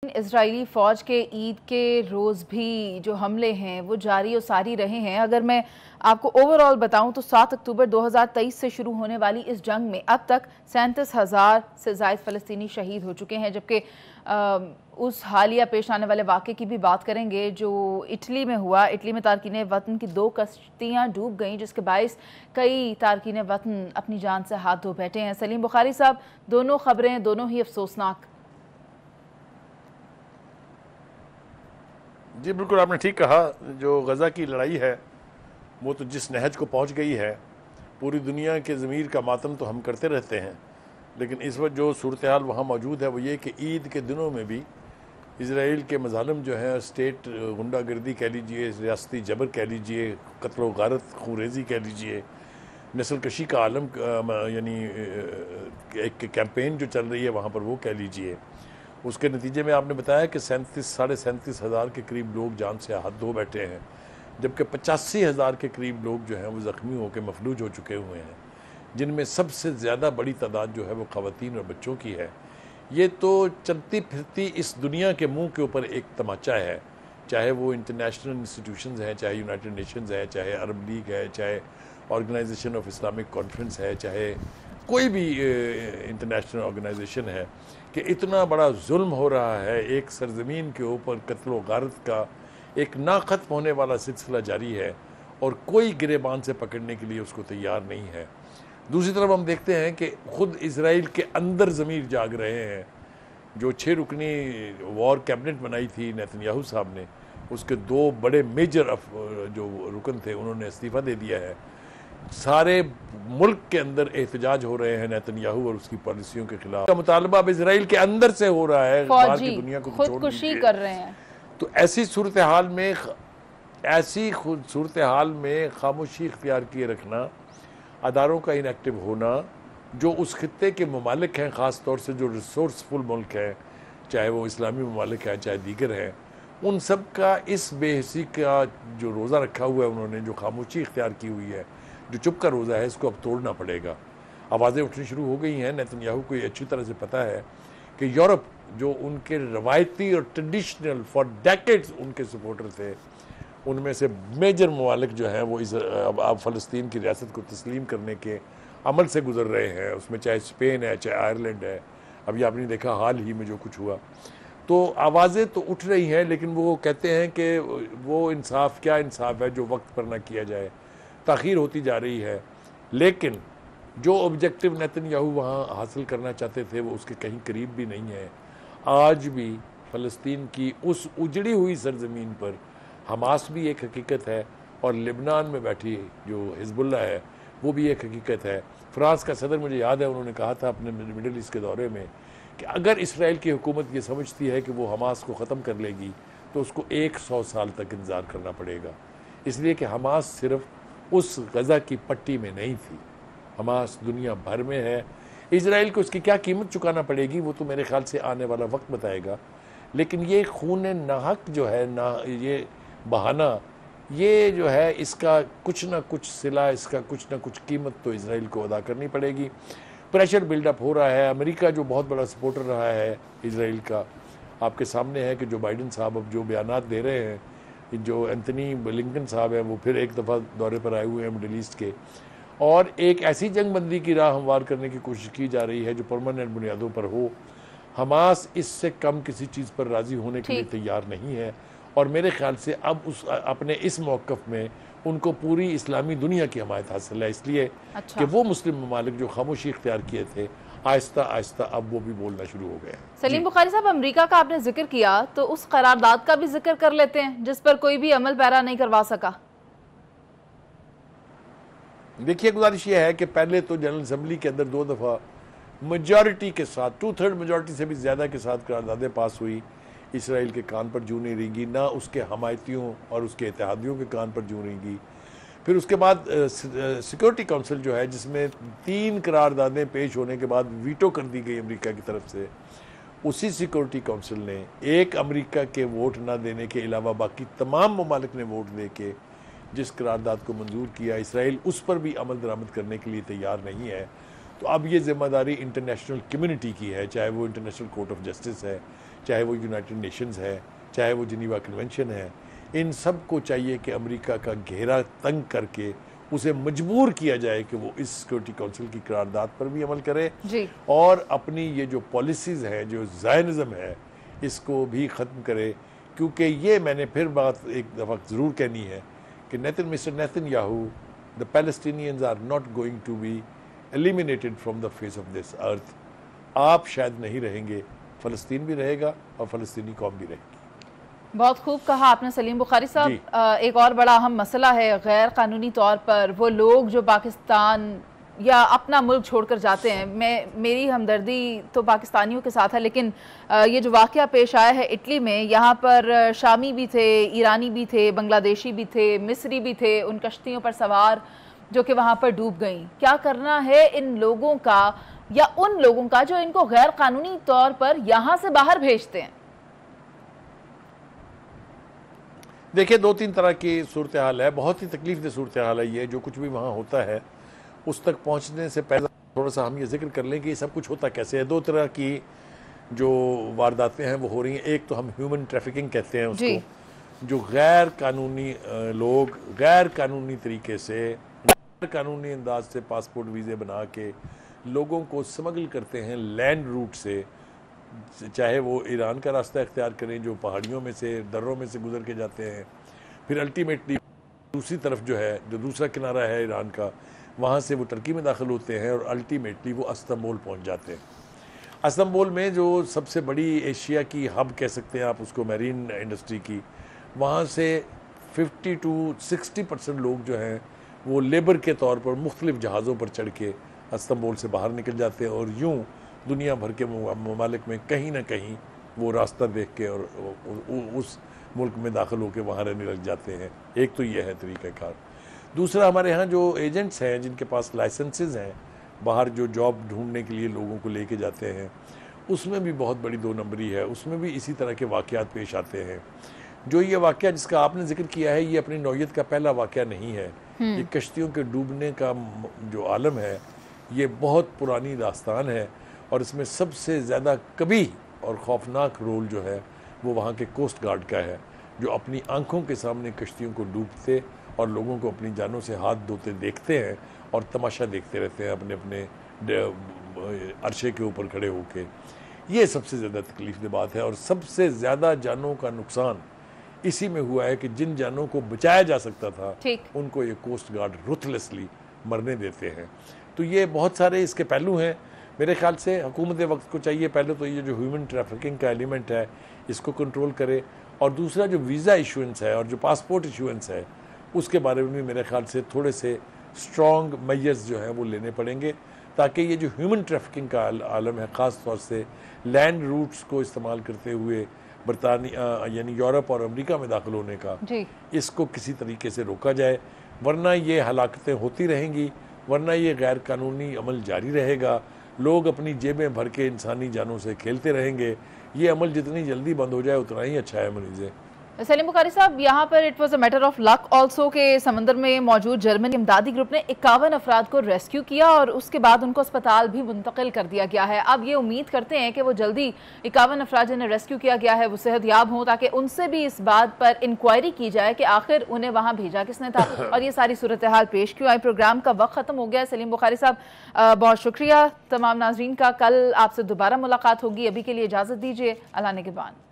Israeli फ़ौज के ईद के रोज़ भी जो हमले हैं वो जारी और सारी रहे हैं। अगर मैं आपको ओवरऑल बताऊं तो 7 अक्टूबर 2023 से शुरू होने वाली इस जंग में अब तक 37,000 से ज़ायद फ़लस्तीनी शहीद हो चुके हैं। जबकि उस हालिया पेश आने वाले वाक़े की भी बात करेंगे जो इटली में हुआ। इटली में तारकीन वतन की 2 कश्तियाँ डूब गईं, जिसके बायस कई तारकीन वतन अपनी जान से हाथ धो बैठे हैं। सलीम बुखारी साहब, दोनों खबरें दोनों ही अफसोसनाक। जी बिल्कुल, आपने ठीक कहा। जो गज़ा की लड़ाई है वो तो जिस नहज को पहुंच गई है, पूरी दुनिया के ज़मीर का मातम तो हम करते रहते हैं, लेकिन इस वक्त जो सूरत हाल वहाँ मौजूद है वो ये कि ईद के दिनों में भी इसराइल के मज़ालिम जो हैं, स्टेट गुंडागर्दी कह लीजिए, रियासती जबर कह लीजिए, कत्ल व गारत खूरेज़ी कह लीजिए, नस्ल कशी का आलम यानी एक कैंपेन जो चल रही है वहाँ पर वो कह लीजिए, उसके नतीजे में आपने बताया कि 37,000 के करीब लोग जान से हाथ धो बैठे हैं, जबकि 85,000 के करीब लोग जो हैं वो ज़ख्मी होकर मफलूज हो चुके हुए हैं, जिनमें सबसे ज़्यादा बड़ी तादाद जो है वो ख़वातीन और बच्चों की है। ये तो चलती फिरती इस दुनिया के मुंह के ऊपर एक तमाचा है, चाहे वो इंटरनेशनल इंस्टीट्यूशंस हैं, चाहे यूनाइटेड नेशंस है, चाहे अरब लीग है, चाहे ऑर्गेनाइजेशन ऑफ इस्लामिक कॉन्फ्रेंस है, चाहे कोई भी इंटरनेशनल ऑर्गेनाइजेशन है, कि इतना बड़ा जुल्म हो रहा है, एक सरजमीन के ऊपर कत्ल व गारत का एक ना ख़त्म होने वाला सिलसिला जारी है और कोई गिरेबान से पकड़ने के लिए उसको तैयार नहीं है। दूसरी तरफ हम देखते हैं कि ख़ुद इसराइल के अंदर ज़मीर जाग रहे हैं। जो 6 रुकनी वॉर कैबिनेट बनाई थी नेतन्याहू साहब ने, उसके 2 बड़े मेजर जो रुकन थे उन्होंने इस्तीफ़ा दे दिया है। सारे मुल्क के अंदर एहतजाज हो रहे हैं नेतन्याहू और उसकी पॉलिसियों के खिलाफ। मुतालबा अब इसराइल के अंदर से हो रहा है, बाहर की दुनिया को खुदकुशी कर रहे हैं। तो ऐसी सूरत हाल में खामोशी इख्तियार किए रखना, अदारों का इनएक्टिव होना, जो उस खित्ते के ममालिक हैं, ख़ास तौर से जो रिसोर्सफुल मुल्क हैं, चाहे वो इस्लामी ममालिक हैं चाहे दीगर हैं, उन सब का इस बेहसी का जो रोज़ा रखा हुआ है उन्होंने, जो खामोशी इख्तियार की हुई है, जो चुप का रोज़ा है, इसको अब तोड़ना पड़ेगा। आवाज़ें उठनी शुरू हो गई हैं। नेतन्याहू को ये अच्छी तरह से पता है कि यूरोप जो उनके रवायती और ट्रेडिशनल फॉर डेकेड्स उनके सपोर्टर थे, उनमें से मेजर ममालिक जो हैं वो अब फ़लस्तीन की रियासत को तस्लीम करने के अमल से गुजर रहे हैं। उसमें चाहे स्पेन है, चाहे आयरलैंड है, अभी आपने देखा हाल ही में जो कुछ हुआ। तो आवाज़ें तो उठ रही हैं, लेकिन वो कहते हैं कि वो इंसाफ क्या इंसाफ है जो वक्त पर ना किया जाए, ताख़ीर होती जा रही है। लेकिन जो ऑब्जेक्टिव नेतन्याहू वहाँ हासिल करना चाहते थे वो उसके कहीं करीब भी नहीं है। आज भी फ़लस्तीन की उस उजड़ी हुई सरजमीन पर हमास भी एक हकीकत है और लिबनान में बैठी जो हिजबुल्लाह है वो भी एक हकीकत है। फ्रांस का सदर, मुझे याद है, उन्होंने कहा था अपने मिडल ईस्ट के दौरे में कि अगर इसराइल की हुकूमत ये समझती है कि वो हमास को ख़त्म कर लेगी तो उसको 100 साल तक इंतज़ार करना पड़ेगा, इसलिए कि हमास सिर्फ उस गज़ा की पट्टी में नहीं थी, हमास दुनिया भर में है। इसराइल को इसकी क्या कीमत चुकाना पड़ेगी वो तो मेरे ख्याल से आने वाला वक्त बताएगा, लेकिन ये खून नाहक जो है ना, ये बहाना, ये जो है, इसका कुछ ना कुछ सिला, इसका कुछ ना कुछ कीमत तो इसराइल को अदा करनी पड़ेगी। प्रेशर बिल्डअप हो रहा है। अमेरिका जो बहुत बड़ा सपोर्टर रहा है इसराइल का, आपके सामने है कि जो बाइडन साहब अब जो बयानात दे रहे हैं, जो एंथनी ब्लिंकन साहब हैं वो फिर एक दफ़ा दौरे पर आए हुए हैं मिडल ईस्ट के, और एक ऐसी जंग बंदी की राह हमवार करने की कोशिश की जा रही है जो परमानेंट बुनियादों पर हो। हमास इससे कम किसी चीज़ पर राज़ी होने के लिए तैयार नहीं है, और मेरे ख्याल से अब उस अपने इस मौक़िफ़ में उनको पूरी इस्लामी दुनिया की हमायत हासिल है, इसलिए कि वो मुस्लिम ममालिक जो खामोशी इख्तियार किए थे, आहिस्ता आहिस्ता अब वो भी बोलना शुरू हो गए हैं। सलीम बुखारी साहब, अमेरिका का आपने जिक्र किया तो उस करारदाद का भी जिक्र कर लेते हैं जिस पर कोई भी अमल पैरा नहीं करवा सका। देखिए, गुजारिश ये है कि पहले तो जनरल असम्बली के अंदर 2 दफ़ा मेजॉरिटी के साथ, 2/3 मेजॉरिटी से भी ज़्यादा के साथ करारदादें पास हुई। इसराइल के कान पर जूं नहीं रहेंगी, ना उसके हमायतियों और उसके इत्तेहादियों के कान पर जूं रहेंगी। फिर उसके बाद सिक्योरिटी काउंसिल जो है, जिसमें 3 करारदादें पेश होने के बाद वीटो कर दी गई अमेरिका की तरफ से, उसी सिक्योरिटी काउंसिल ने एक अमेरिका के वोट ना देने के अलावा बाकी तमाम ममालिक ने वोट दे के जिस करारदाद को मंजूर किया, इसराइल उस पर भी अमल दरामद करने के लिए तैयार नहीं है। तो अब ये जिम्मेदारी इंटरनेशनल कम्युनिटी की है, चाहे वो इंटरनेशनल कोर्ट ऑफ जस्टिस है, चाहे वो यूनाइटेड नेशंस है, चाहे वो जिनीवा कन्वेंशन है, इन सब को चाहिए कि अमेरिका का घेरा तंग करके उसे मजबूर किया जाए कि वो इस सिक्योरिटी काउंसिल की करारदाद पर भी अमल करे जी। और अपनी ये जो पॉलिसीज़ हैं, जो ज़ायनिज़म है, इसको भी ख़त्म करे। क्योंकि ये मैंने फिर बात एक दफ़ा ज़रूर कहनी है कि mister Netanyahu, the Palestinians are not going to be eliminated from the face of this earth. आप शायद नहीं रहेंगे, फ़लस्तीन भी रहेगा और फ़लस्तीनी कौम भी रहेगी। बहुत खूब कहा आपने सलीम बुखारी साहब। एक और बड़ा अहम मसला है गैर कानूनी तौर पर वो लोग जो पाकिस्तान या अपना मुल्क छोड़कर जाते हैं। मेरी हमदर्दी तो पाकिस्तानियों के साथ है, लेकिन ये जो वाक़या पेश आया है इटली में, यहाँ पर शामी भी थे, ईरानी भी थे, बांग्लादेशी भी थे, मिस्री भी थे उन कश्तियों पर सवार जो कि वहाँ पर डूब गई। क्या करना है इन लोगों का या उन लोगों का जो इनको गैर कानूनी तौर पर यहाँ से बाहर भेजते हैं? देखिए, दो तीन तरह की सूरत हाल है, बहुत ही तकलीफ दह सूरत हाल है। ये जो कुछ भी वहाँ होता है उस तक पहुँचने से पहले थोड़ा सा हम ये जिक्र कर लें कि सब कुछ होता कैसे है। दो तरह की जो वारदातें हैं वो हो रही हैं। एक तो हम ह्यूमन ट्रैफिकिंग कहते हैं उसको, जो गैर कानूनी लोग गैर कानूनी तरीके से, गैर कानूनी अंदाज से पासपोर्ट वीज़े बना के लोगों को स्मगल करते हैं लैंड रूट से, चाहे वो ईरान का रास्ता इख्तियार करें जो पहाड़ियों में से, दर्रों में से गुजर के जाते हैं, फिर अल्टीमेटली दूसरी तरफ जो है, जो दूसरा किनारा है ईरान का, वहाँ से वो टर्की में दाखिल होते हैं और अल्टीमेटली वो इस्तांबुल पहुँच जाते हैं। इस्तांबुल में जो सबसे बड़ी एशिया की हब कह सकते हैं आप उसको, मैरीन इंडस्ट्री की, वहाँ से 50 to 60% लोग जो हैं वो लेबर के तौर पर मुख्तलिफ जहाज़ों पर चढ़ के इस्तांबुल से बाहर निकल जाते हैं और यूँ दुनिया भर के ममालिक में कहीं ना कहीं वो रास्ता देख के और उस मुल्क में दाखिल होकर वहाँ रहने लग जाते हैं। एक तो ये है तरीक़ाकार। दूसरा, हमारे यहाँ जो एजेंट्स हैं जिनके पास लाइसेंसेस हैं, बाहर जो जॉब ढूंढने के लिए लोगों को लेके जाते हैं, उसमें भी बहुत बड़ी दो नंबरी है। उसमें भी इसी तरह के वाक़यात पेश आते हैं। जो ये वाक़या जिसका आपने जिक्र किया है, ये अपनी नौयत का पहला वाक़या नहीं है। ये कश्तियों के डूबने का जो आलम है ये बहुत पुरानी दास्तान है और इसमें सबसे ज़्यादा कभी और ख़ौफनाक रोल जो है वो वहाँ के कोस्ट गार्ड का है, जो अपनी आंखों के सामने कश्तियों को डूबते और लोगों को अपनी जानों से हाथ धोते देखते हैं और तमाशा देखते रहते हैं अपने अपने अरशे के ऊपर खड़े होके। ये सबसे ज़्यादा तकलीफ दह बात है और सबसे ज़्यादा जानों का नुकसान इसी में हुआ है कि जिन जानों को बचाया जा सकता था उनको ये कोस्ट गार्ड रुथलेसली मरने देते हैं। तो ये बहुत सारे इसके पहलू हैं। मेरे ख्याल से हुकूमत वक्त को चाहिए पहले तो ये जो ह्यूमन ट्रैफिकिंग का एलिमेंट है इसको कंट्रोल करे, और दूसरा जो वीज़ा इशुएंस है और जो पासपोर्ट इशुएंस है उसके बारे में भी मेरे ख्याल से थोड़े से स्ट्रॉन्ग मेजर्स जो हैं वो लेने पड़ेंगे, ताकि ये जो ह्यूमन ट्रैफिकिंग का आलम है, ख़ास तौर से लैंड रूट्स को इस्तेमाल करते हुए बरतानिया यानी यूरोप और अमेरिका में दाखिल होने का, इसको किसी तरीके से रोका जाए। वरना ये हलाकतें होती रहेंगी, वरना ये गैर कानूनी अमल जारी रहेगा, लोग अपनी जेबें भर के इंसानी जानों से खेलते रहेंगे। ये अमल जितनी जल्दी बंद हो जाए उतना ही अच्छा है मरीज़े। सलीम बुखारी साहब, यहाँ पर it was a matter of luck also के समंदर में मौजूद जर्मनी इमदादी ग्रुप ने 51 अफराद को रेस्क्यू किया और उसके बाद उनको अस्पताल भी मुंतकिल कर दिया गया है। अब ये उम्मीद करते हैं कि वो जल्दी 51 अफराद जिन्हें रेस्क्यू किया गया है वो सेहतयाब हों, ताकि उनसे भी इस बात पर इंक्वायरी की जाए कि आखिर उन्हें वहाँ भेजा किसने था और ये सारी सूरत हाल पेश क्यों आई। प्रोग्राम का वक्त ख़त्म हो गया है। सलीम बुखारी साहब, बहुत शुक्रिया तमाम नाजरीन का। कल आपसे दोबारा मुलाकात होगी। अभी के लिए इजाज़त दीजिए। अल्लाह ने के बाद।